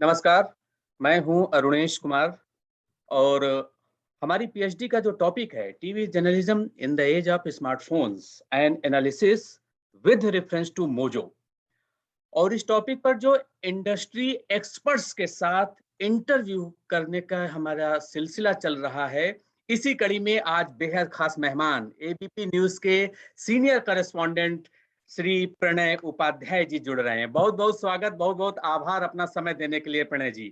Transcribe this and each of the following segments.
नमस्कार, मैं हूँ अरुणेश कुमार और हमारी पीएचडी का जो टॉपिक है TV journalism in the age of smartphones and analysis with reference to mojo. और इस टॉपिक पर जो इंडस्ट्री एक्सपर्ट्स के साथ इंटरव्यू करने का हमारा सिलसिला चल रहा है, इसी कड़ी में आज बेहद खास मेहमान एबीपी न्यूज के सीनियर करेस्पॉन्डेंट श्री प्रणय उपाध्याय जी जुड़ रहे हैं। बहुत बहुत स्वागत, बहुत बहुत आभार अपना समय देने के लिए प्रणय जी।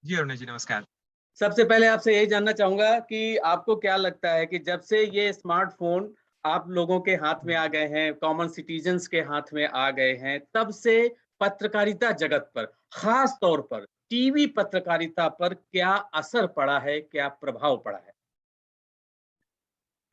जी, अरुण जी, नमस्कार। सबसे पहले आपसे यही जानना चाहूँगा कि आपको क्या लगता है कि जब से ये स्मार्टफ़ोन आप लोगों के हाथ में आ हुँ। गए हैं, कॉमन सिटिज़न्स के हाथ में आ गए हैं, तब से पत्रकारिता जगत पर, ख़ास तौर पर टीवी पत्रकारिता पर क्या असर पड़ा है, क्या प्रभाव पड़ा है?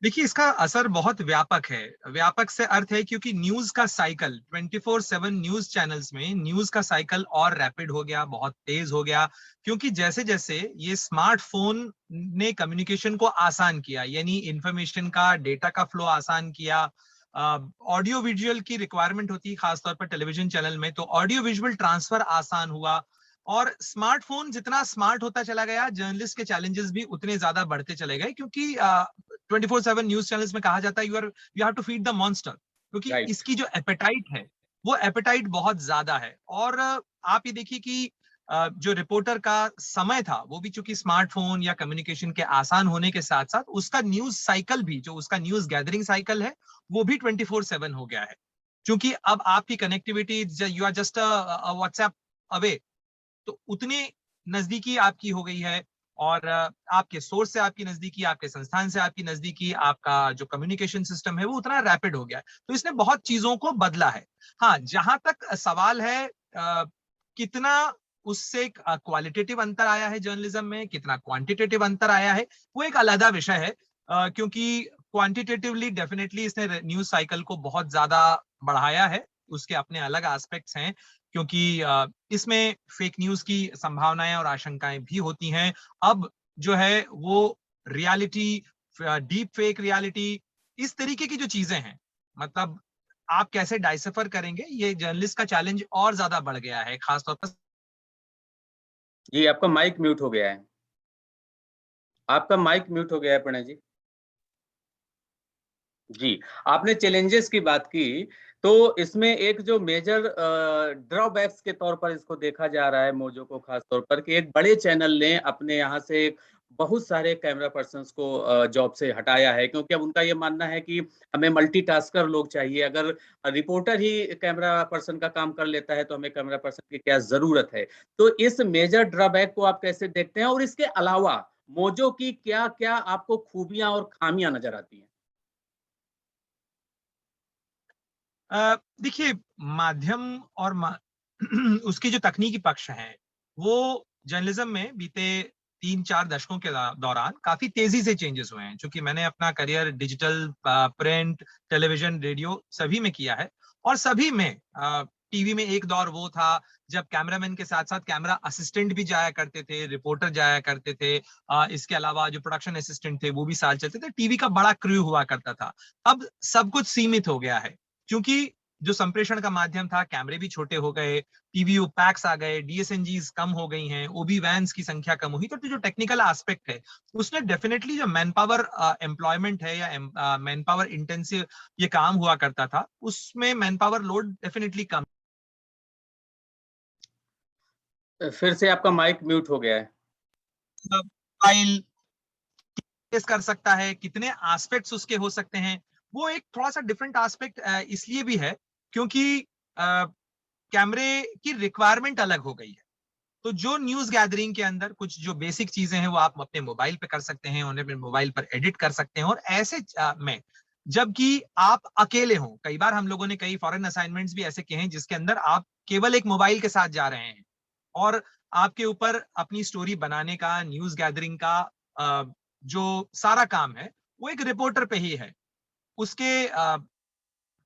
देखिए, इसका असर बहुत व्यापक है। व्यापक से अर्थ है क्योंकि न्यूज़ का साइकिल 24/7 न्यूज़ चैनल्स में न्यूज़ का साइकिल और रैपिड हो गया, बहुत तेज़ हो गया। क्योंकि जैसे-जैसे ये स्मार्टफ़ोन ने कम्युनिकेशन को आसान किया, यानी इन्फॉर्मेशन का, डेटा का फ्लो आसान किया। ऑडियो विजुअल की रिक्वायरमेंट होती है, खास तौर पर टेलीविज़न चैनल में, तो ऑडियो विजुअल ट्रांसफ़र आसान हुआ। और स्मार्टफ़ोन जितना स्मार्ट होता चला गया, जर्नलिस्ट के चैलेंजेस भी उतने ज़्यादा बढ़ते चले गए क्योंकि 24/7 न्यूज़ चैनल्स में कहा जाता है you have to feed the monster, क्योंकि राइट। इसकी जो एपेटाइट है, वो एपेटाइट बहुत ज़्यादा है। और आप ये देखिए कि जो रिपोर्टर का समय था, वो भी चूँकि स्मार्टफ़ोन या कम्युनिकेशन के आसान होने के साथ-साथ उसका न्यूज़ साइकिल भी, जो उसका न्यूज़ गैदरिंग साइकिल है, वो भी 24/7 हो गया है। चूँकि अब आपकी connectivity you are just WhatsApp away, तो उतनी नजदीकी आपकी हो गई है। और आपके सोर्स से आपकी नजदीकी, आपके संस्थान से आपकी नजदीकी, आपका जो कम्युनिकेशन सिस्टम है वो उतना रैपिड हो गया है, तो इसने बहुत चीजों को बदला है। हाँ, जहां तक सवाल है कितना उससे क्वालिटेटिव अंतर आया है जर्नलिज्म में, कितना क्वांटिटेटिव अंतर आया है, वो एक अलग विषय है। क्योंकि क्वांटिटेटिवली डेफिनेटली इसने न्यूज साइकिल को बहुत ज्यादा बढ़ाया है। उसके अपने अलग एस्पेक्ट्स हैं, क्योंकि इसमें फेक न्यूज की संभावनाएं और आशंकाएं भी होती हैं। अब जो है वो रियलिटी, डीप फेक रियलिटी, इस तरीके की जो चीजें हैं, मतलब आप कैसे डाइसेफर करेंगे, ये जर्नलिस्ट का चैलेंज और ज्यादा बढ़ गया है, खासतौर पर। जी, आपका माइक म्यूट हो गया है। आपका माइक म्यूट हो गया है प्रणय जी। जी, आपने चैलेंजेस की बात की, तो इसमें एक जो मेजर ड्रॉबैक्स के तौर पर इसको देखा जा रहा है मोजो को ख़ास तौर पर कि एक बड़े चैनल ने अपने यहाँ से बहुत सारे कैमरा पर्सन्स को जॉब से हटाया है क्योंकि अब उनका ये मानना है कि हमें मल्टीटास्कर लोग चाहिए। अगर रिपोर्टर ही कैमरा पर्सन का काम कर लेता है, तो हमें कैमरा पर्सन की क्या ज़रूरत है? तो इस मेजर ड्रॉबैक को आप कैसे देखते हैं और इसके अलावा मोजो की क्या-क्या आपको खूबियाँ और खामियाँ नज़र आती हैं? देखिए, माध्यम और उसकी जो तकनीकी पक्ष है, वो जर्नलिज्म में बीते 3-4 दशकों के दौरान काफी तेजी से चेंजेस हुए हैं। चूंकि मैंने अपना career digital, print, television, radio सभी में किया है। और सभी में टीवी में एक दौर वो था जब कैमरामैन के साथ साथ कैमरा असिस्टेंट भी जाया करते थे, रिपोर्टर जाया करते थे। इसके अलावा जो प्रोडक्शन असिस्टेंट थे वो भी साथ चलते थे, टीवी का बड़ा क्रू हुआ करता था। अब सब कुछ सीमित हो गया है, क्योंकि जो संप्रेषण का माध्यम था, कैमरे भी छोटे हो गए, टीवीओ पैक्स आ गए, डीएसएनजीज कम हो गई हैं, ओबी वैन्स की संख्या कम हुई, तो जो टेक्निकल एस्पेक्ट है, उसने डेफिनेटली जो मैन पावर एम्प्लॉयमेंट है या मैन पावर इंटेंसिव ये काम हुआ करता था, उसमें man power load definitely come. फिर से आपका माइक म्यूट हो गया है। फाइल केस कर सकता है, कितने एस्पेक्ट्स उसके हो सकते हैं, वो एक थोड़ा सा डिफरेंट एस्पेक्ट इसलिए भी है क्योंकि कैमरे की रिक्वायरमेंट अलग हो गई है। तो जो न्यूज़ गैदरिंग के अंदर कुछ जो बेसिक चीज़ें हैं, वो आप अपने मोबाइल पे कर सकते हैं, उन्हें अपने मोबाइल पर एडिट कर सकते हैं। और ऐसे में जबकि आप अकेले हों, कई बार हम लोगों ने कई फॉरेन असाइनमेंट्स भी ऐसे किए हैं, जिसके अंदर आप केवल एक मोबाइल के साथ जा रहे हैं और आपके ऊपर अपनी स्टोरी बनाने का, न्यूज़ गैदरिंग का जो सारा काम है, वो एक रिपोर्टर पे ही है। उसके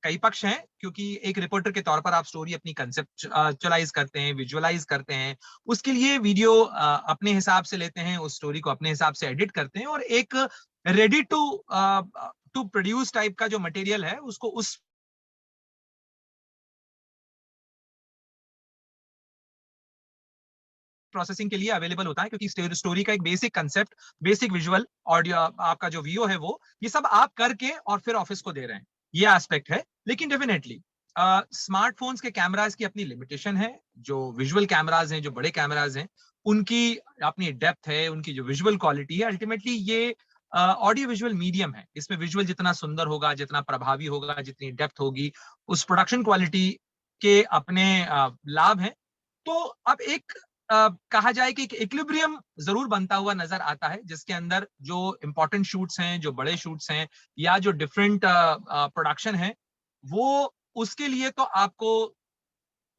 कई पक्ष हैं, क्योंकि एक रिपोर्टर के तौर पर आप स्टोरी अपनी कंसेप्चुअलाइज करते हैं, विजुअलाइज करते हैं, उसके लिए वीडियो अपने हिसाब से लेते हैं, उस स्टोरी को अपने हिसाब से एडिट करते हैं और एक ready to to produce type का जो मटेरियल है उसको उस प्रोसेसिंग के लिए अवेलेबल होता है, क्योंकि स्टोरी का एक basic concept, basic visual, audio, आपका जो वीओ है वो, ये सब आप करके और फिर ऑफिस को दे रहे हैं, ये एस्पेक्ट है। लेकिन डेफिनेटली स्मार्टफोन्स के कैमराज की अपनी लिमिटेशन है। जो विजुअल कैमराज हैं, जो बड़े कैमराज हैं, उनकी अपनी डेप्थ है, उनकी जो विजुअल क्वालिटी है, अल्टीमेटली ये ऑडियो विजुअल मीडियम है। इसमें विजुअल जितना सुंदर होगा, जितना प्रभावी होगा, जितनी डेप्थ होगी, उस प्रोडक्शन क्वालिटी के अपने लाभ हैं। तो अब एक कहा जाए कि एक इक्विलिब्रियम जरूर बनता हुआ नजर आता है, जिसके अंदर जो इंपॉर्टेंट शूट्स हैं, जो बड़े शूट्स हैं, या जो डिफरेंट प्रोडक्शन है, वो उसके लिए तो आपको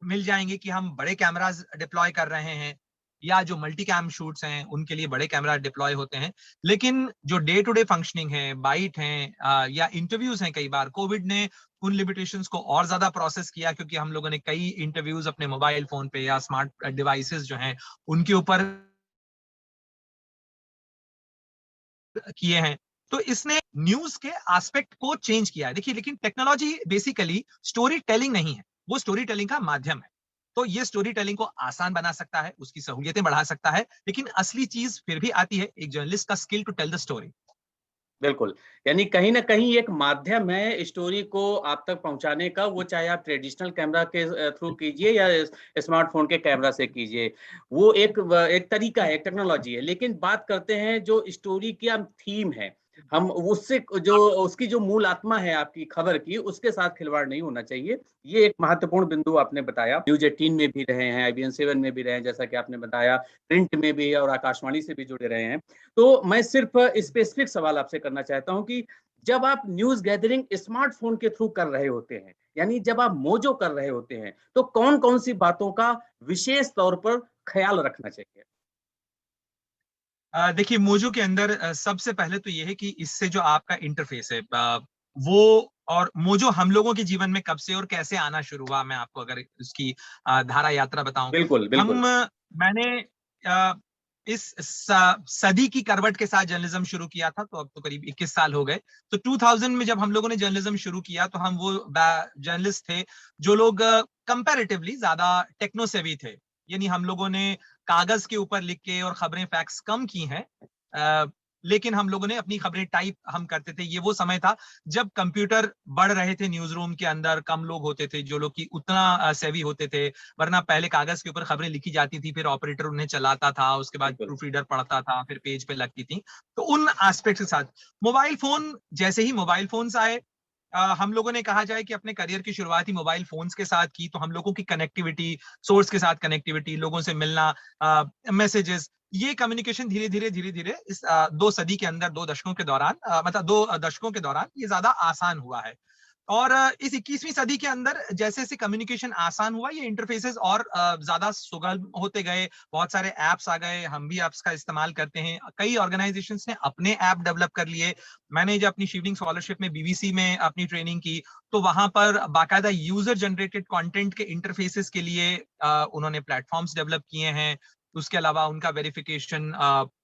मिल जाएंगे कि हम बड़े कैमरास डिप्लॉय कर रहे हैं, या जो मल्टी कैम शूट्स हैं उनके लिए बड़े कैमरा डिप्लॉय होते हैं। लेकिन जो डे टू डे फंक्शनिंग है, बाइट हैं, या इंटरव्यूज हैं, कई बार कोविड ने उन लिमिटेशंस को और ज्यादा प्रोसेस किया, क्योंकि हम लोगों ने कई इंटरव्यूज अपने मोबाइल फोन पे या स्मार्ट डिवाइसेस जो हैं उनके ऊपर किए हैं। तो इसने न्यूज के एस्पेक्ट को चेंज किया है। देखिए, लेकिन टेक्नोलॉजी बेसिकली स्टोरी टेलिंग नहीं है, वो स्टोरी टेलिंग का माध्यम है। तो ये स्टोरी टेलिंग को आसान बना सकता है, उसकी सहूलियतें बढ़ा सकता है, लेकिन असली चीज फिर भी आती है एक जर्नलिस्ट का skill to tell the story. बिल्कुल, यानी कहीं न कहीं एक माध्यम है स्टोरी को आप तक पहुँचाने का, वो चाहे आप ट्रेडिशनल कैमरा के थ्रू कीजिए या स्मार्टफ़ोन के कैमरा से कीजिए। वो एक तरीका है, एक टेक्नोलॉजी है। लेकिन बात करते हैं जो स्टोरी की हम थीम है, हम उससे जो उसकी जो मूल आत्मा है आपकी खबर की, उसके साथ खिलवाड़ नहीं होना चाहिए। ये एक महत्वपूर्ण बिंदु आपने बताया। न्यूज़ 18 में भी रहे हैं, IBN 7 में भी रहे हैं, जैसा कि आपने बताया, प्रिंट में भी और आकाशवाणी से भी जुड़े रहे हैं। तो मैं सिर्फ स्पेसिफिक सवाल आपसे करना चाहता हूँ कि जब आप न्यूज़ गैदरिंग स्मार्टफ़ोन के थ्रू कर रहे होते हैं, यानी जब आप मोजो कर रहे होते हैं, तो कौन-कौन सी बातों का विशेष तौर पर ख़्याल रखना चाहिए? देखिए, मोजो के अंदर सबसे पहले तो ये है कि इससे जो आपका इंटरफेस है, वो और मोजो हम लोगों के जीवन में कब से और कैसे आना शुरू हुआ, मैं आपको अगर उसकी धारा यात्रा बताऊं। बिल्कुल, बिल्कुल। मैंने अ, इस सदी की करवट के साथ जर्नलिज्म शुरू किया था, तो अब तो करीब 21 साल हो गए। तो 2000 में जब हम लोगों ने जर्नलिज्म शुरू किया, तो हम वो जर्नलिस्ट थे जो लोग कंपैरेटिवली ज्यादा टेक्नो सेवी थे। यानी हम लोगों ने कागज के ऊपर लिख के और खबरें फैक्स कम की हैं, लेकिन हम लोगों ने अपनी खबरें टाइप हम करते थे। ये वो समय था जब कंप्यूटर बढ़ रहे थे, न्यूज रूम के अंदर कम लोग होते थे जो लोग की उतना सेवी होते थे। वरना पहले कागज के ऊपर खबरें लिखी जाती थी, फिर ऑपरेटर उन्हें चलाता था, उसके बाद बिल्कुल। प्रूफ रीडर पढ़ता था, फिर पेज पे लगती थी। तो उन एस्पेक्ट के साथ मोबाइल फोन, जैसे ही मोबाइल फोन्स आए, हम लोगों ने कहा जाए कि अपने करियर की शुरुआत ही मोबाइल फोन्स के साथ की। तो हम लोगों की कनेक्टिविटी, सोर्स के साथ कनेक्टिविटी, लोगों से मिलना, मैसेजेस, ये कम्युनिकेशन धीरे धीरे धीरे धीरे इस 2 सदी के अंदर, 2 दशकों के दौरान, मतलब 2 दशकों के दौरान ये ज्यादा आसान हुआ है। और इस 21वीं सदी के अंदर जैसे जैसे कम्युनिकेशन आसान हुआ, ये इंटरफेसेस और ज्यादा सुगम होते गए। बहुत सारे ऐप्स आ गए, हम भी ऐप्स का इस्तेमाल करते हैं। कई ऑर्गेनाइजेशंस ने अपने ऐप डेवलप कर लिए। मैंने जब अपनी शिवलिंग स्कॉलरशिप में बीबीसी में अपनी ट्रेनिंग की, तो वहां पर बाकायदा यूजर जनरेटेड कंटेंट के इंटरफेसेस के लिए उन्होंने प्लेटफॉर्म्स डेवलप किए हैं। उसके अलावा उनका वेरिफिकेशन,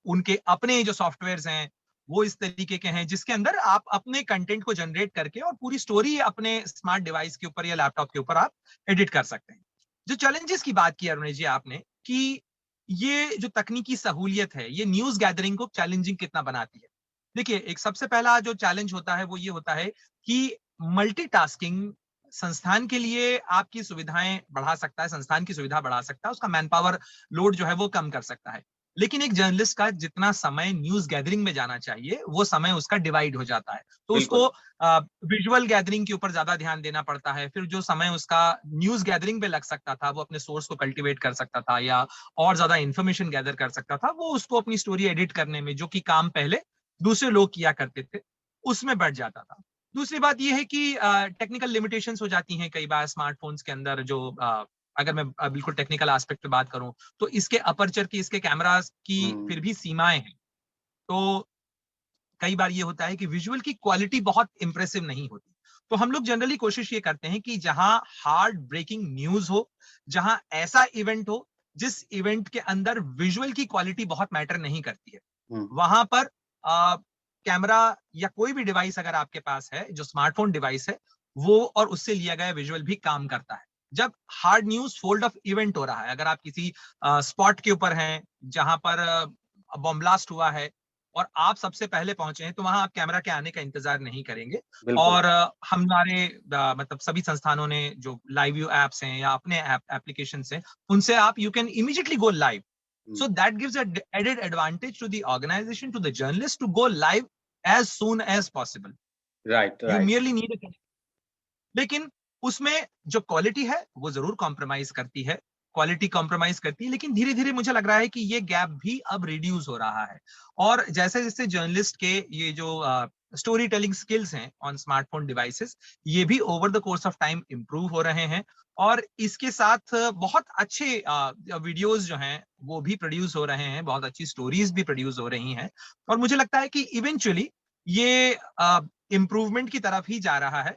उनके अपने जो सॉफ्टवेयर्स हैं वो इस तरीके के हैं जिसके अंदर आप अपने कंटेंट को जनरेट करके और पूरी स्टोरी अपने स्मार्ट डिवाइस के ऊपर या लैपटॉप के ऊपर आप एडिट कर सकते हैं। जो चैलेंजेस की बात की अरुण जी आपने, कि ये जो तकनीकी सहूलियत है ये न्यूज गैदरिंग को चैलेंजिंग कितना बनाती है। देखिए, एक सबसे पहला जो चैलेंज होता है वो ये होता है कि मल्टीटास्किंग संस्थान के लिए आपकी सुविधाएं बढ़ा सकता है, संस्थान की सुविधा बढ़ा सकता है, उसका मैन पावर लोड जो है वो कम कर सकता है। लेकिन एक जर्नलिस्ट का जितना समय न्यूज गैदरिंग में जाना चाहिए, वो समय उसका डिवाइड हो जाता है। तो उसको बिल्कुल। विजुअल गैदरिंग के ऊपर ज्यादा ध्यान देना पड़ता है। फिर जो समय उसका न्यूज गैदरिंग पे लग सकता था, वो अपने सोर्स को कल्टीवेट कर सकता था या और ज्यादा इंफॉर्मेशन गैदर कर सकता था, वो उसको अपनी स्टोरी एडिट करने में, जो कि काम पहले दूसरे लोग किया करते थे, उसमें बढ़ जाता था। दूसरी बात यह है कि टेक्निकल लिमिटेशंस हो जाती हैं कई बार स्मार्टफोन्स के अंदर। जो अगर मैं बिल्कुल टेक्निकल एस्पेक्ट पे बात करूं, तो इसके अपर्चर की, इसके कैमरास की हुँ। फिर भी सीमाएं हैं। तो कई बार ये होता है कि विजुअल की क्वालिटी बहुत इंप्रेसिव नहीं होती। तो हम लोग जनरली कोशिश ये करते हैं कि जहां हार्ड ब्रेकिंग न्यूज हो, जहां ऐसा इवेंट हो जिस इवेंट के अंदर विजुअल की क्वालिटी बहुत मैटर नहीं करती है, हुँ। वहां पर कैमरा या कोई भी डिवाइस अगर आपके पास है जो स्मार्टफोन डिवाइस है, वो और उससे लिया गया विजुअल भी काम करता है। जब hard news fold of event हो रहा है, अगर आप किसी स्पॉट के ऊपर हैं जहां पर बॉम्ब ब्लास्ट हुआ है और आप सबसे पहले पहुंचे हैं, तो वहां आप कैमरा के आने का इंतजार नहीं करेंगे। बिल्कुल। और हमारे मतलब सभी संस्थानों ने जो लाइव व्यू एप्स हैं या अपने एप्लीकेशन हैं, उनसे आप you can immediately go live. So that gives an added advantage to the organization, to the journalist to go live as soon as possible. Right You right. merely need a, लेकिन उसमें जो quality है वो जरूर compromise करती है, quality compromise करती है, लेकिन धीरे धीरे मुझे लग रहा है कि ये गैप भी अब रिड्यूस हो रहा है। और जैसे जैसे जर्नलिस्ट के ये जो स्टोरी टेलिंग स्किल्स हैं ऑन स्मार्टफोन डिवाइसेस, ये भी over the course of time improve हो रहे हैं। और इसके साथ बहुत अच्छे वीडियोस जो हैं वो भी प्रोड्यूस हो रहे हैं, बहुत अच्छी स्टोरीज भी प्रोड्यूस हो रही हैं। और मुझे लगता है कि इवेंचुअली ये इम्प्रूवमेंट की तरफ ही जा रहा है।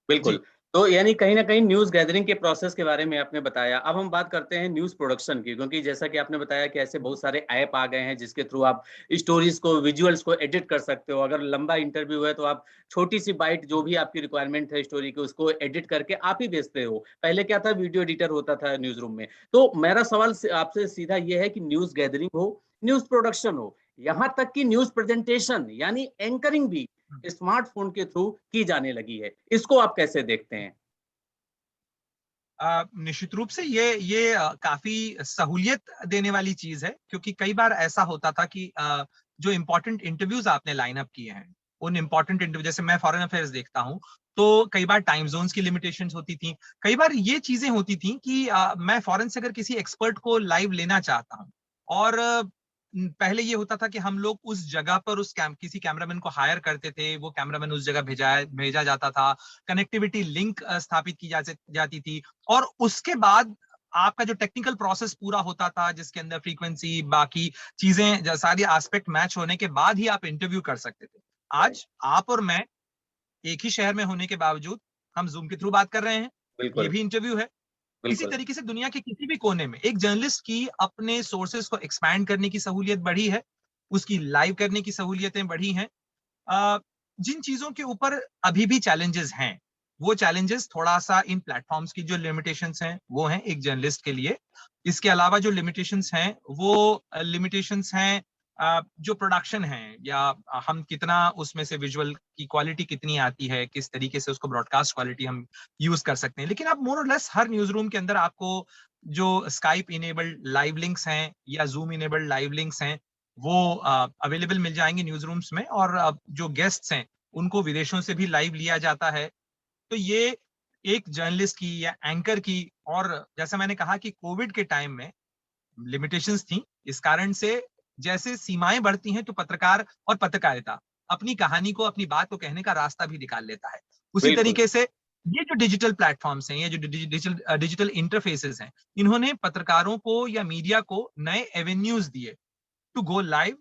बिल्कुल। जी। तो यानी कहीं न कहीं न्यूज़ गैदरिंग के प्रोसेस के बारे में आपने बताया। अब हम बात करते हैं न्यूज़ प्रोडक्शन की, क्योंकि जैसा कि आपने बताया कि ऐसे बहुत सारे ऐप आ गए हैं जिसके थ्रू आप स्टोरीज़ को, विजुअल्स को एडिट कर सकते हो। अगर लंबा इंटरव्यू है तो आप छोटी-सी बाइट जो भी आपकी रिक्वायरमेंट है स्टोरी की, उसको एडिट करके आप ही भेजते हो। पहले क्या था, वीडियो एडिटर होता था न्यूज़ रूम में। तो मेरा सवाल स आपसे सीधा ये है कि न्यूज़ गैदरिंग हो, न्यूज़ प्रोडक्शन हो, यहाँ तक कि न्यूज़ प्रेज़ेंटेशन यानी एंकरिंग भी स्मार्टफ़ोन के थ्रू की जाने लगी है। इसको आप कैसे देखते हैं? निश्चित रूप से ये काफी सहूलियत देने वाली चीज है, क्योंकि कई बार ऐसा होता था कि जो इंपॉर्टेंट इंटरव्यूज आपने लाइन अप किए हैं, उन इंपॉर्टेंट इंटरव्यू, जैसे मैं फॉरेन अफेयर्स देखता हूं, तो कई बार टाइम जोन्स की लिमिटेशंस होती थी। कई बार ये चीजें होती थी कि मैं फॉरेन से अगर किसी एक्सपर्ट को लाइव लेना चाहता हूं, और पहले ये होता था कि हम लोग उस जगह पर किसी कैमरामैन को हायर करते थे, वो कैमरामैन उस जगह भेजा जाता था, कनेक्टिविटी लिंक स्थापित की जाती थी, और उसके बाद आपका जो टेक्निकल प्रोसेस पूरा होता था, जिसके अंदर फ्रीक्वेंसी, बाकी चीजें, सारी एस्पेक्ट मैच होने के बाद ही आप इंटरव्यू कर सकते थे। राइट। आज आप और मैं एक ही शहर में होने के बावजूद हम जूम के थ्रू बात कर रहे हैं, ये बिल्कुल, भी इंटरव्यू है। इसी बिल्कुल। तरीके से दुनिया के किसी भी कोने में एक जर्नलिस्ट की अपने सोर्सेज को एक्सपैंड करने की सहूलियत बढ़ी है, उसकी लाइव करने की सहूलियतें बढ़ी हैं। अ, जिन चीजों के ऊपर अभी भी चैलेंजेस हैं, वो चैलेंजेस थोड़ा-सा इन प्लेटफ़ॉर्म्स की जो लिमिटेशंस हैं, वो हैं एक जर्नलिस्ट के लिए। इसके अलावा जो लिमिटेशंस हैं, वो लिमिटेशंस हैं जो प्रोडक्शन है, या हम कितना उसमें से विजुअल की क्वालिटी कितनी आती है, किस तरीके से उसको ब्रॉडकास्ट क्वालिटी हम यूज़ कर सकते हैं। लेकिन अब मोर और लेस हर न्यूज़ रूम के अंदर आपको जो स्काइप इनेबल्ड लाइव लिंक्स हैं या ज़ूम इनेबल्ड लाइव लिंक्स हैं, वो अवेलेबल मिल जाएंगे न्यूज रूम्स में। और जो गेस्ट्स हैं उनको विदेशों से भी लाइव लिया जाता है। तो ये एक जर्नलिस्ट की या एंकर की, और जैसा मैंने कहा कि कोविड के टाइम में लिमिटेशंस थी, इस कारण से जैसे सीमाएं बढ़ती हैं, तो पत्रकार और पत्रकारिता अपनी कहानी को, अपनी बात को कहने का रास्ता भी निकाल लेता है। उसी बिल्कुल। तरीके से ये जो डिजिटल प्लेटफॉर्म्स हैं, ये जो डिजिटल इंटरफेसेस हैं, इन्होंने पत्रकारों को या मीडिया को नए एवेन्यूज दिए to go live,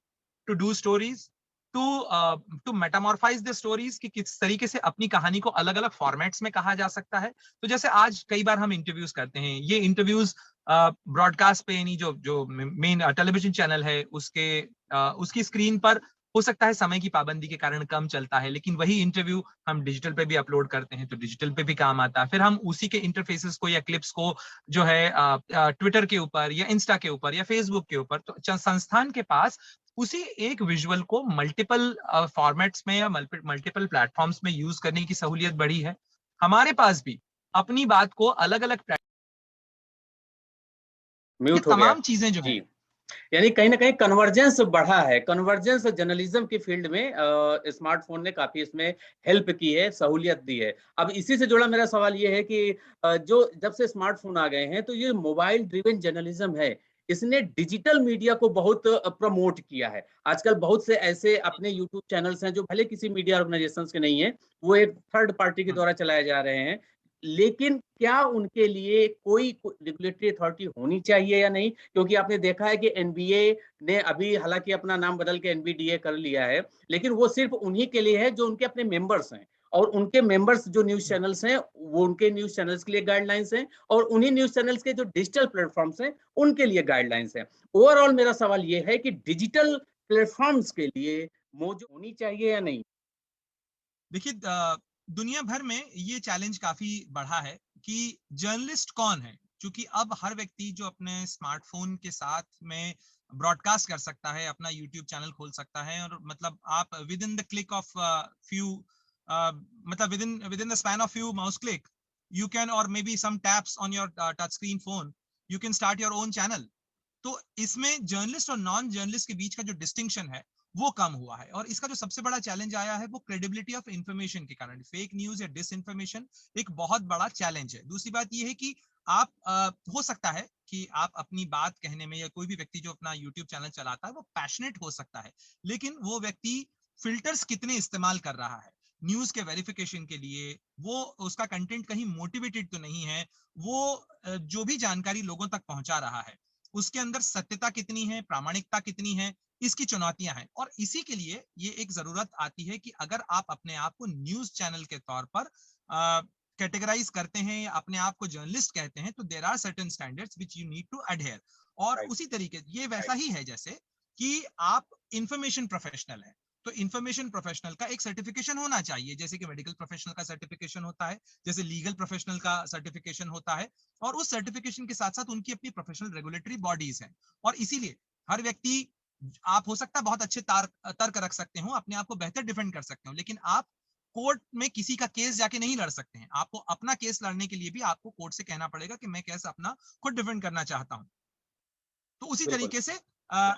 to do stories, to to metamorphise the stories, कि किस तरीके से अपनी कहानी को अलग अलग फॉर्मेट्स में कहा जा सकता है। तो जैसे आज कई बार हम इंटरव्यूज करते हैं, ये इंटरव्यूज ब्रॉडकास्ट पे, यानी जो जो मेन टेलीविजन चैनल है उसकी स्क्रीन पर हो सकता है समय की पाबंदी के कारण कम चलता है, लेकिन वही इंटरव्यू हम डिजिटल पे भी अपलोड करते हैं, तो डिजिटल पे भी काम आता है। फिर हम उसी के इंटरफेसेस को या क्लिप्स को जो है ट्विटर के ऊपर या इंस्टा के ऊपर या फेसबुक के ऊपर, तो संस्थान के पास उसी एक विजुअल को मल्टीपल फॉर्मेट्स में या मल्टीपल प्लेटफॉर्म्स में यूज करने की सहूलियत बढ़ी है। हमारे पास भी अपनी बात को अलग अलग, ये म्यूट हो गया। तमाम चीजें जो जी। हैं। यानी कहीं न कहीं कन्वर्जेंस बढ़ा है। कन्वर्जेंस जर्नलिज़्म की फ़ील्ड में स्मार्टफ़ोन ने काफ़ी इसमें हेल्प की है, सहूलियत दी है। अब इसी से जुड़ा मेरा सवाल ये है कि जो जब से स्मार्टफ़ोन आ गए हैं, तो ये मोबाइल ड्रिवन जर्नलिज़्म है, इसने डिजिटल मीडिया को बहुत प्रमोट किया है। आजकल बहुत से ऐसे अपने यूट्यूब चैनल्स हैं, जो भले किसी मीडिया ऑर्गनाइज़ेशंस के नहीं हैं, वो एक थर्ड पार्टी के द्वारा चलाए जा रहे हैं। लेकिन क्या उनके लिए कोई रेगुलेटरी अथॉरिटी होनी चाहिए या नहीं? क्योंकि आपने देखा है कि एनबीए ने अभी हालाँकि अपना नाम बदल के एनबीडीए कर लिया है, लेकिन वो सिर्फ़ उन्हीं के लिए है जो उनके अपने मेंबर्स हैं और उनके मेंबर्स जो न्यूज़ चैनल्स हैं, वो उनके न्यूज़ चैनल्स के लिए गाइडलाइंस हैं और उन्हीं न्यूज़ चैनल्स के जो डिजिटल प्लेटफ़ॉर्म्स हैं, उनके लिए गाइडलाइंस हैं। ओवरऑल मेरा सवाल ये है कि डिजिटल प्लेटफ़ॉर्म्स के लिए मौजूद होनी चाहिए या नहीं? देखिए, दुनिया भर में ये चैलेंज काफी बढ़ा है, कि जर्नलिस्ट कौन है, क्योंकि अब हर व्यक्ति जो अपने स्मार्टफोन के साथ में ब्रॉडकास्ट कर सकता है, अपना यूट्यूब चैनल खोल सकता है, और मतलब आप within the click of few, मतलब within the span of few mouse click, you can, और maybe some taps on your touch screen phone, you can start your own channel. तो इसमें journalist और non journalist के बीच का जो distinction है वो कम हुआ है, और इसका जो सबसे बड़ा चैलेंज आया है वो क्रेडिबिलिटी ऑफ इंफॉर्मेशन के कारण। फेक न्यूज या डिस इंफॉर्मेशन एक बहुत बड़ा चैलेंज है। दूसरी बात ये है कि आप हो सकता है कि आप अपनी बात कहने में, या कोई भी व्यक्ति जो अपना यूट्यूब चैनल चलाता है वो पैशनेट हो सकता है, लेकिन वो व्यक्ति फिल्टर्स कितने इस्तेमाल कर रहा है न्यूज के वेरिफिकेशन के लिए, वो उसका कंटेंट कहीं मोटिवेटेड तो नहीं है, वो जो भी जानकारी लोगों तक पहुंचा रहा है उसके अंदर सत्यता कितनी है, प्रामाणिकता कितनी है, इसकी चुनौतियां हैं। और इसी के लिए ये एक जरूरत आती है कि अगर आप अपने आप को न्यूज चैनल के तौर पर कैटेगराइज करते हैं या अपने आप को जर्नलिस्ट कहते हैं, तो there are certain standards which you need to adhere. और राइट, उसी तरीके ये वैसा ही है जैसे कि आप इंफॉर्मेशन प्रोफेशनल है, तो इंफॉर्मेशन प्रोफेशनल का एक सर्टिफिकेशन होना चाहिए, जैसे कि मेडिकल प्रोफेशनल का सर्टिफिकेशन होता है, जैसे लीगल प्रोफेशनल का सर्टिफिकेशन होता है, और उस सर्टिफिकेशन के साथ साथ उनकी अपनी प्रोफेशनल रेगुलेटरी बॉडीज हैं। और इसीलिए हर व्यक्ति, आप हो सकता है बहुत अच्छे तर्क रख सकते हो, अपने आप को बेहतर डिफेंड कर सकते हो, लेकिन आप कोर्ट में किसी का केस जाके नहीं लड़ सकते हैं। आपको अपना केस लड़ने के लिए भी आपको कोर्ट से कहना पड़ेगा कि मैं कैसे अपना खुद डिफेंड करना चाहता हूं। तो उसी बिल्कुल, तरीके से अ,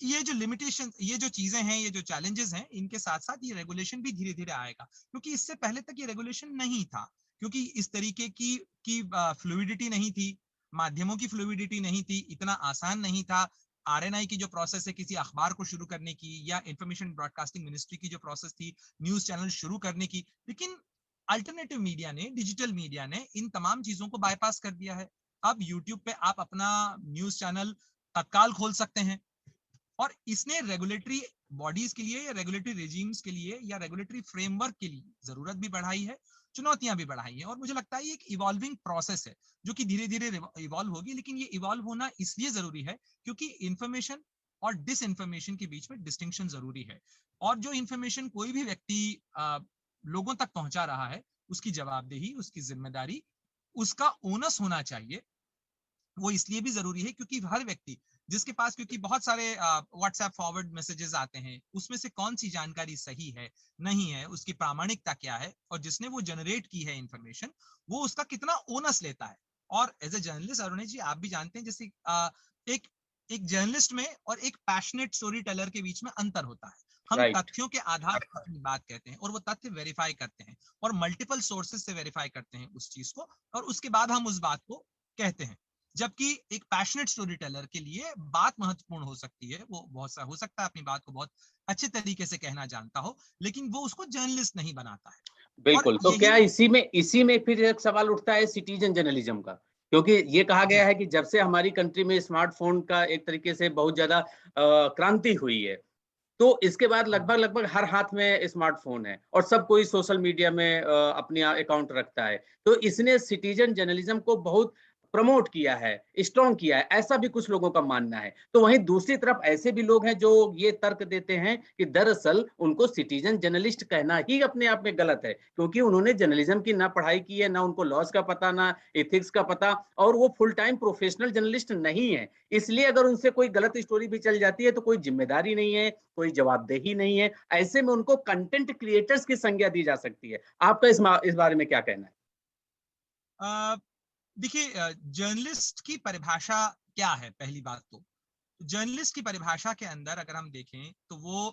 ये जो लिमिटेशन, ये जो चीजें हैं, ये जो चैलेंजेस हैं, इनके साथ साथ ये रेगुलेशन भी धीरे धीरे आएगा, क्योंकि इससे पहले तक ये रेगुलेशन नहीं था, क्योंकि इस तरीके की फ्लूइडिटी नहीं थी, माध्यमों की फ्लूइडिटी नहीं थी, इतना आसान नहीं था। आरएनआई की जो प्रोसेस है किसी अखबार को शुरू करने की, या इंफॉर्मेशन ब्रॉडकास्टिंग मिनिस्ट्री की जो प्रोसेस थी न्यूज चैनल शुरू करने की, लेकिन अल्टरनेटिव मीडिया ने, डिजिटल मीडिया ने इन तमाम चीजों को बाईपास कर दिया है। अब यूट्यूब पे आप अपना न्यूज चैनल तत्काल खोल सकते हैं, और इसने रेगुलेटरी बॉडीज के लिए, या रेगुलेटरी रेजिम्स के लिए, या रेगुलेटरी फ्रेमवर्क के लिए जरूरत भी बढ़ाई है, चुनौतियां भी बढ़ाई हैं। और मुझे लगता है ये एक इवॉल्विंग प्रोसेस है जो कि धीरे धीरे इवॉल्व होगी, लेकिन ये इवॉल्व होना इसलिए जरूरी है क्योंकि इंफॉर्मेशन और डिस इंफॉर्मेशन के बीच में डिस्टिंक्शन जरूरी है। और जो इंफॉर्मेशन कोई भी व्यक्ति लोगों तक पहुंचा रहा है, उसकी जवाबदेही, उसकी जिम्मेदारी, उसका ओनस होना चाहिए। वो इसलिए भी जरूरी है क्योंकि हर व्यक्ति जिसके पास, क्योंकि बहुत सारे व्हाट्सएप फॉरवर्ड मैसेजेस आते हैं, उसमें से कौन सी जानकारी सही है, नहीं है, उसकी प्रामाणिकता क्या है, और जिसने वो जनरेट की है इंफॉर्मेशन, वो उसका कितना ओनस लेता है। और as a journalist Arun ji, आप भी जानते हैं, जैसे एक एक जर्नलिस्ट में और एक पैशनेट स्टोरी टेलर के बीच में अंतर होता है। हम राइट, तथ्यों के आधार पर अपनी बात कहते हैं, और वो तथ्य वेरीफाई करते हैं, और मल्टीपल सोर्सेज से वेरीफाई करते हैं उस चीज को, और उसके बाद हम उस बात को कहते हैं। जबकि एक पैशनेट स्टोरी टेलर के लिए बात महत्वपूर्ण हो सकती है, वो बहुत सा हो सकता है अपनी बात को बहुत अच्छे तरीके से कहना जानता हो, लेकिन वो उसको जर्नलिस्ट नहीं बनाता है। और बिल्कुल। तो क्या यही इसी में फिर एक सवाल उठता है सिटीजन जर्नलिज्म का? क्योंकि ये कहा गया जी है कि जब से हमारी कंट्री में स्मार्टफ़ोन का एक तरीके से बहुत ज़्यादा क्रांति हुई है, तो इसके बाद लगभग-लगभग हर हाथ में स्मार्टफ़ोन है और सब कोई सोशल मीडिया में अपनी अकाउंट रखता है। तो इसने सिटीज़न जर्नलिज़्म को बहुत प्रमोट किया है, स्ट्रॉन्ग किया है, ऐसा भी कुछ लोगों का मानना है। तो वहीं दूसरी तरफ ऐसे भी लोग हैं जो ये तर्क देते हैं कि दरअसल उनको सिटीज़न जर्नलिस्ट कहना ही अपने आप में गलत है, क्योंकि उन्होंने जर्नलिज़्म की ना पढ़ाई की है, ना उनको लॉज़ का पता, ना एथिक्स का पता और वो फुल टाइम प्रोफ़ेशनल जर्नलिस्ट नहीं है। इसलिए अगर उनसे कोई गलत स्टोरी भी चल जाती है तो कोई ज़िम्मेदारी नहीं है, कोई जवाबदेही नहीं है। ऐसे में उनको कंटेंट क्रिएटर्स की संज्ञा दी जा सकती है। आपका इस बारे में क्या कहना है? अ, देखिए, जर्नलिस्ट की परिभाषा क्या है? पहली बात तो जर्नलिस्ट की परिभाषा के अंदर अगर हम देखें तो वो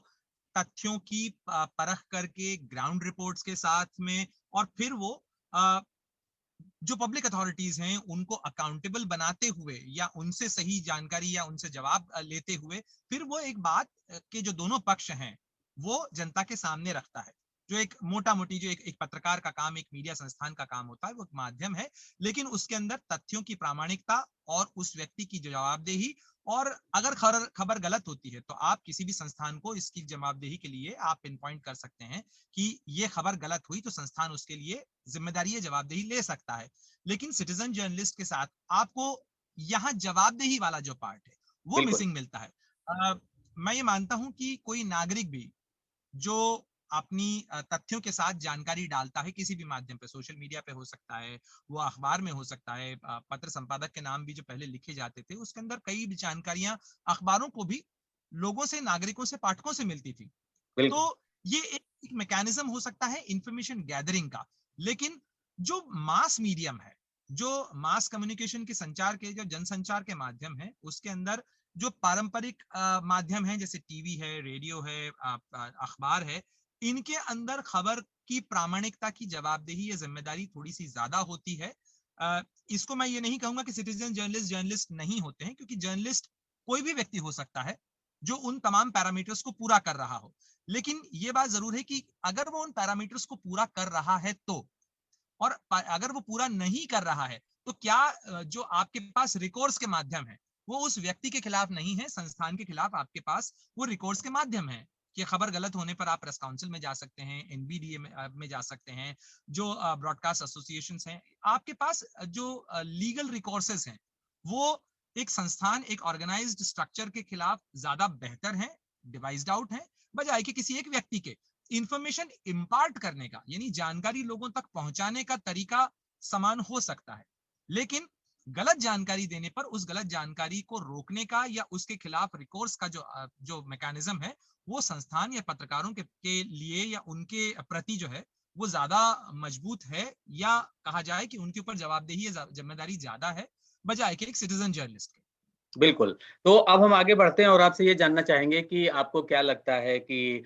तथ्यों की परख करके ग्राउंड रिपोर्ट्स के साथ में, और फिर वो अ, जो पब्लिक अथॉरिटीज हैं उनको अकाउंटेबल बनाते हुए, या उनसे सही जानकारी या उनसे जवाब लेते हुए, फिर वो एक बात के जो दोनों पक्ष हैं वो जनता के सामने रखता है। जो एक मोटा मोटी जो एक पत्रकार का काम, एक मीडिया संस्थान का काम होता है, वो एक माध्यम है, लेकिन उसके अंदर तथ्यों की प्रामाणिकता और उस व्यक्ति की जवाबदेही, और अगर खबर गलत होती है तो आप किसी भी संस्थान को इसकी जवाबदेही के लिए आप पिन पॉइंट कर सकते हैं कि ये खबर गलत हुई, तो संस्थान उसके लिए जिम्मेदारी या जवाबदेही ले सकता है। लेकिन सिटीजन जर्नलिस्ट के साथ आपको यहाँ जवाबदेही वाला जो पार्ट है वो बिल्कुल, मिसिंग मिलता है। मैं ये मानता हूं कि कोई नागरिक भी जो अपनी तथ्यों के साथ जानकारी डालता है किसी भी माध्यम पे, सोशल मीडिया पे हो सकता है, वो अखबार में हो सकता है, पत्र संपादक के नाम भी जो पहले लिखे जाते थे उसके अंदर कई जानकारियां अखबारों को भी लोगों से, नागरिकों से, पाठकों से मिलती थी। तो बिल्कुल। ये एक मैकेनिज्म हो सकता है इंफॉर्मेशन गैदरिंग का। लेकिन जो मास मीडियम है, जो मास कम्युनिकेशन के संचार के, जो जनसंचार के माध्यम है, उसके अंदर जो पारंपरिक माध्यम है जैसे टीवी है, रेडियो है, अखबार है, इनके अंदर खबर की प्रामाणिकता की जवाबदेही या जिम्मेदारी थोड़ी सी ज्यादा होती है। अ, इसको मैं ये नहीं कहूंगा कि सिटीजन जर्नलिस्ट जर्नलिस्ट नहीं होते हैं, क्योंकि जर्नलिस्ट कोई भी व्यक्ति हो सकता है जो उन तमाम पैरामीटर्स को पूरा कर रहा हो। लेकिन ये बात जरूर है कि अगर वो उन पैरामीटर्स को पूरा कर रहा है तो, और अगर वो पूरा नहीं कर रहा है तो क्या जो आपके पास रिकोर्स के माध्यम है वो उस व्यक्ति के खिलाफ नहीं है, संस्थान के खिलाफ आपके पास वो रिकोर्स के माध्यम है कि खबर गलत होने पर आप प्रेस काउंसिल में जा सकते हैं, एनबीडीए में जा सकते हैं, जो ब्रॉडकास्ट एसोसिएशन हैं, आपके पास जो लीगल रिकोर्सेस हैं वो एक संस्थान, एक ऑर्गेनाइज्ड स्ट्रक्चर के खिलाफ ज्यादा बेहतर है, डिवाइस्ड आउट है, बजाय कि किसी एक व्यक्ति के। इंफॉर्मेशन इम्पार्ट करने का, यानी जानकारी लोगों तक पहुंचाने का तरीका समान हो सकता है, लेकिन गलत जानकारी देने पर उस गलत जानकारी को रोकने का या उसके खिलाफ रिकोर्स का जो मैकेनिज्म है वो संस्थान या पत्रकारों के लिए या उनके प्रति जो है वो ज्यादा मजबूत है, या कहा जाए कि उनके ऊपर जवाबदेही या जिम्मेदारी ज्यादा है बजाय कि एक सिटीजन जर्नलिस्ट के। बिल्कुल। तो अब हम आगे बढ़ते हैं और आपसे ये जानना चाहेंगे कि आपको क्या लगता है कि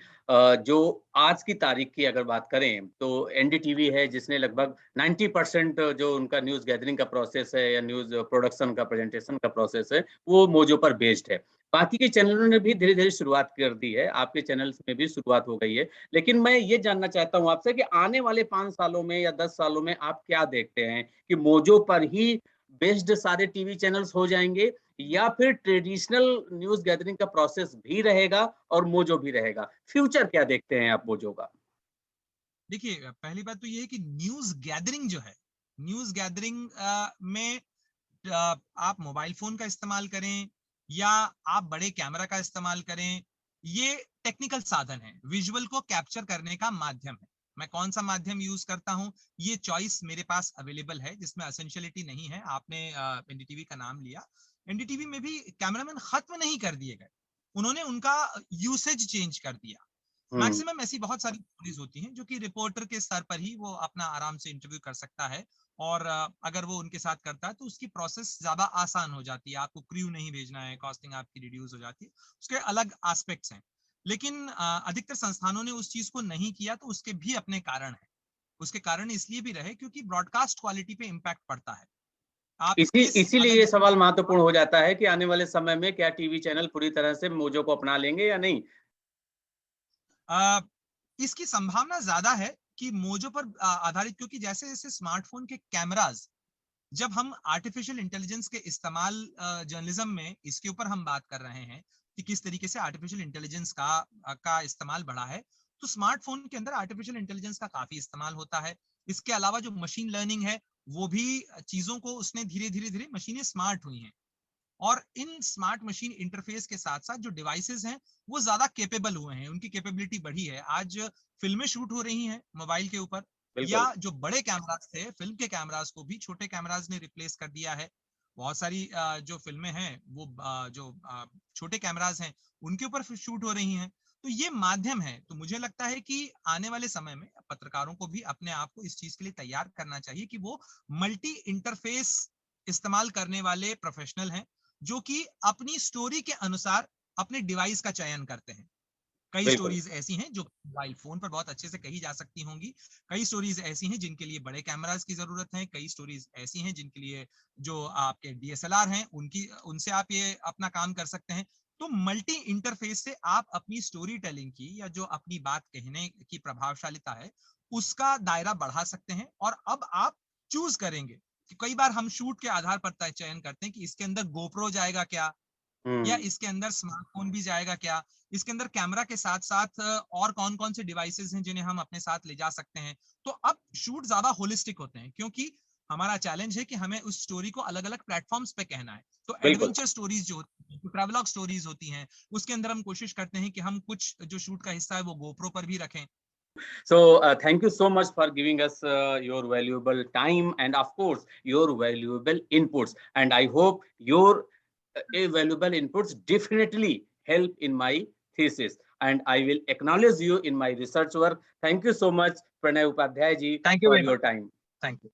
जो आज की तारीख की अगर बात करें, तो एनडीटीवी है जिसने लगभग 90% जो उनका न्यूज़ गैदरिंग का प्रोसेस है या न्यूज़ प्रोडक्शन का, प्रेज़ेंटेशन का प्रोसेस है, वो मोजो पर बेस्ड है। बाकी के चैनलों ने भी धीरे-धीरे शुरुआत कर दी है, आपके चैनल्स में भी शुरुआत हो गई है। लेकिन मैं ये जानना चाहता हूँ आपसे कि आने वाले 5 सालों में या 10 सालों में आप क्या देखते हैं कि मोजो पर ही बेस्ड सारे टीवी चैनल्स हो जाएँगे या फिर ट्रेडिशनल न्यूज़ गैदरिंग का प्रोसेस भी रहेगा और मोजो भी रहेगा? फ्यूचर क्या देखते हैं आप मोजो का? देखिए, पहली बात तो ये है कि न्यूज गैदरिंग जो है, न्यूज गैदरिंग में आप मोबाइल फोन का इस्तेमाल करें या आप बड़े कैमरा का इस्तेमाल करें, ये टेक्निकल साधन है, विजुअल को कैप्चर करने का माध्यम है। मैं कौन सा माध्यम यूज करता हूं, ये चॉइस मेरे पास अवेलेबल है, जिसमें एसेंशियलिटी नहीं है। आपने एनडीटीवी का नाम लिया, एनडीटीवी में भी कैमरामैन खत्म नहीं कर दिए गए, उन्होंने उनका यूसेज चेंज कर दिया। हुँ, मैक्सिमम ऐसी बहुत सारी स्टोरीज होती हैं जो कि रिपोर्टर के स्तर पर ही वो अपना आराम से इंटरव्यू कर सकता है, और अगर वो उनके साथ करता है तो उसकी प्रोसेस ज्यादा आसान हो जाती है, आपको क्रू नहीं भेजना है, कॉस्टिंग आपकी रिड्यूस हो जाती है, उसके अलग एस्पेक्ट्स हैं। लेकिन अधिकतर संस्थानों ने उस चीज को नहीं किया, तो उसके भी अपने कारण हैं। उसके कारण इसलिए भी रहे क्योंकि ब्रॉडकास्ट क्वालिटी पे इम्पैक्ट पड़ता है। आप इसीलिए अगर ये सवाल महत्वपूर्ण हो जाता है कि आने वाले समय में क्या टीवी चैनल पूरी तरह से मोजो को अपना लेंगे या नहीं? अ, इसकी संभावना ज्यादा है कि मोजो पर आधारित, क्योंकि जैसे जैसे स्मार्टफोन के कैमराज, जब हम आर्टिफिशियल इंटेलिजेंस के इस्तेमाल जर्नलिज्म में इसके ऊपर हम बात कर रहे हैं कि किस तरीके से आर्टिफिशियल इंटेलिजेंस का इस्तेमाल बढ़ा है, तो स्मार्टफोन के अंदर आर्टिफिशियल इंटेलिजेंस का काफी इस्तेमाल होता है। इसके अलावा जो मशीन लर्निंग है वो भी चीजों को उसने धीरे धीरे धीरे मशीनें स्मार्ट हुई हैं, और इन स्मार्ट मशीन इंटरफेस के साथ साथ जो डिवाइसेस हैं वो ज्यादा केपेबल हुए हैं, उनकी कैपेबिलिटी बढ़ी है। आज फिल्में शूट हो रही हैं मोबाइल के ऊपर, या बिल्कुल, जो बड़े कैमरास थे फिल्म के कैमरास को भी छोटे कैमरास ने रिप्लेस कर दिया है। बहुत सारी जो फिल्में हैं वो जो छोटे कैमरास हैं उनके ऊपर शूट हो रही हैं। तो ये माध्यम है, तो मुझे लगता है कि आने वाले समय में पत्रकारों को भी अपने आप को इस चीज के लिए तैयार करना चाहिए कि वो मल्टी इंटरफेस इस्तेमाल करने वाले प्रोफेशनल हैं, जो कि अपनी स्टोरी के अनुसार अपने डिवाइस का चयन करते हैं। कई बिल्कुल। स्टोरीज ऐसी हैं जो मोबाइल फोन पर बहुत अच्छे से कही जा सकती होंगी, कई स्टोरीज ऐसी हैं जिनके लिए बड़े कैमरास की जरूरत है, कई स्टोरीज ऐसी हैं जिनके लिए जो आपके डीएसएलआर हैं उनकी, उनसे आप ये अपना काम कर सकते हैं। तो मल्टी इंटरफेस से आप अपनी स्टोरी टेलिंग की या जो अपनी बात कहने की प्रभावशालिता है उसका दायरा बढ़ा सकते हैं, और अब आप चूज करेंगे कि कई बार हम शूट के आधार पर चयन करते हैं कि इसके अंदर गोप्रो जाएगा क्या, या हुँ, इसके अंदर स्मार्टफोन भी जाएगा क्या, इसके अंदर कैमरा के साथ साथ और कौन कौन से डिवाइसेस हैं जिन्हें हम अपने साथ ले जा सकते हैं। तो अब शूट ज्यादा होलिस्टिक होते हैं, क्योंकि हमारा चैलेंज है कि हमें उस स्टोरी को अलग अलग प्लेटफॉर्म्स पे कहना है। तो बिल्कुल। एडवेंचर स्टोरीज जो होती हैं, ट्रैवलॉग स्टोरीज होती हैं, उसके अंदर हम कोशिश करते हैं कि हम कुछ जो शूट का हिस्सा है वो गोप्रो पर भी रखें, So thank you so much for giving us your valuable time and of course your valuable inputs. And I hope your valuable inputs definitely help in my thesis. And I will acknowledge you in my research work. Thank you so much, Pranay Upadhyay ji, Thank you for very much. your time. Thank you.